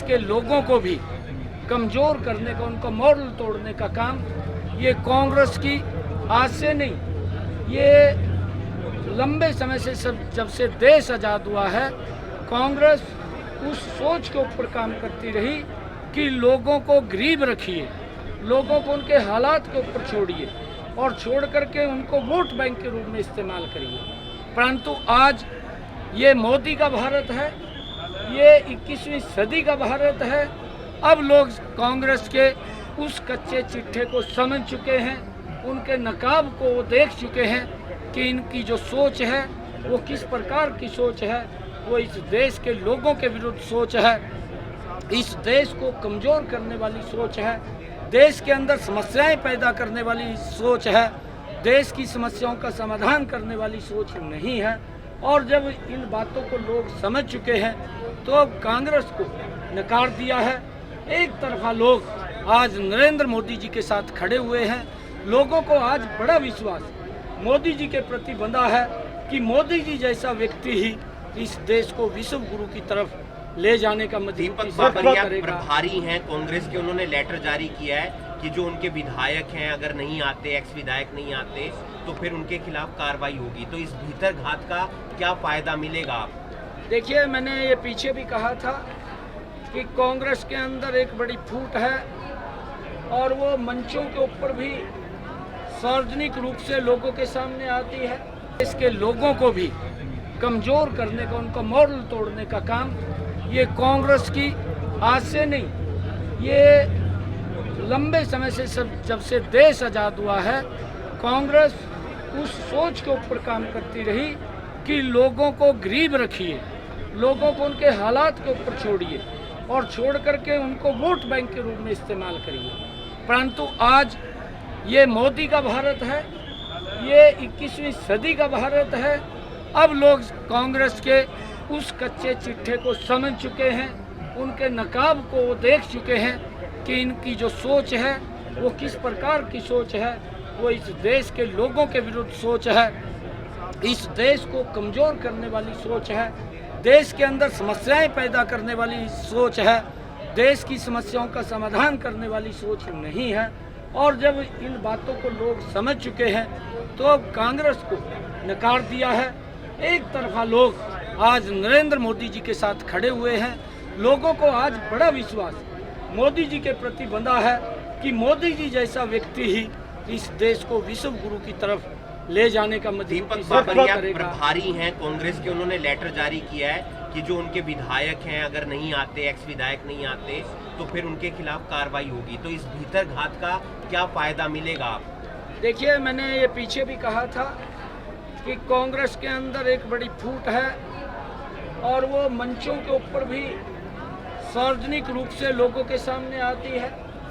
के लोगों को भी कमज़ोर करने का, उनका मॉरल तोड़ने का काम ये कांग्रेस की आज से नहीं, ये लंबे समय से जब से देश आज़ाद हुआ है कांग्रेस उस सोच के ऊपर काम करती रही कि लोगों को गरीब रखिए, लोगों को उनके हालात के ऊपर छोड़िए और छोड़ करके उनको वोट बैंक के रूप में इस्तेमाल करिए। परंतु आज ये मोदी का भारत है, ये 21वीं सदी का भारत है। अब लोग कांग्रेस के उस कच्चे चिट्ठे को समझ चुके हैं, उनके नकाब को वो देख चुके हैं कि इनकी जो सोच है वो किस प्रकार की सोच है। वो इस देश के लोगों के विरुद्ध सोच है, इस देश को कमज़ोर करने वाली सोच है, देश के अंदर समस्याएं पैदा करने वाली सोच है, देश की समस्याओं का समाधान करने वाली सोच नहीं है। और जब इन बातों को लोग समझ चुके हैं तो अब कांग्रेस को नकार दिया है। एक तरफा लोग आज नरेंद्र मोदी जी के साथ खड़े हुए हैं। लोगों को आज बड़ा विश्वास मोदी जी के प्रति बंधा है कि मोदी जी जैसा व्यक्ति ही इस देश को विश्व गुरु की तरफ ले जाने का दीपक बाबरिया प्रभारी हैं कांग्रेस के, उन्होंने लेटर जारी किया है कि जो उनके विधायक हैं अगर नहीं आते, एक्स विधायक नहीं आते तो फिर उनके खिलाफ कार्रवाई होगी। तो इस भीतर घात का क्या फायदा मिलेगा? आप देखिए, मैंने ये पीछे भी कहा था कि कांग्रेस के अंदर एक बड़ी फूट है और वो मंचों के ऊपर भी सार्वजनिक रूप से लोगों के सामने आती है। इसके लोगों को भी कमज़ोर करने का, उनका मॉरल तोड़ने का काम ये कांग्रेस की आज से नहीं, ये लंबे समय से जब से देश आज़ाद हुआ है कांग्रेस उस सोच के ऊपर काम करती रही कि लोगों को गरीब रखिए, लोगों को उनके हालात के ऊपर छोड़िए और छोड़ करके उनको वोट बैंक के रूप में इस्तेमाल करिए। परंतु आज ये मोदी का भारत है, ये 21वीं सदी का भारत है। अब लोग कांग्रेस के उस कच्चे चिट्ठे को समझ चुके हैं, उनके नकाब को वो देख चुके हैं कि इनकी जो सोच है वो किस प्रकार की सोच है। वो इस देश के लोगों के विरुद्ध सोच है, इस देश को कमज़ोर करने वाली सोच है, देश के अंदर समस्याएं पैदा करने वाली सोच है, देश की समस्याओं का समाधान करने वाली सोच नहीं है। और जब इन बातों को लोग समझ चुके हैं तो अब कांग्रेस को नकार दिया है। एक तरफा लोग आज नरेंद्र मोदी जी के साथ खड़े हुए हैं। लोगों को आज बड़ा विश्वास मोदी जी के प्रति बंधा है कि मोदी जी जैसा व्यक्ति ही इस देश को विश्व गुरु की तरफ ले जाने का दीपक बाबरिया प्रभारी हैं कांग्रेस के, उन्होंने लेटर जारी किया है कि जो उनके विधायक हैं अगर नहीं आते, एक्स विधायक नहीं आते तो फिर उनके खिलाफ कार्रवाई होगी। तो इस भीतर घात का क्या फायदा मिलेगा? आप देखिए, मैंने ये पीछे भी कहा था कि कांग्रेस के अंदर एक बड़ी फूट है और वो मंचों के ऊपर भी सार्वजनिक रूप से लोगों के सामने आती है।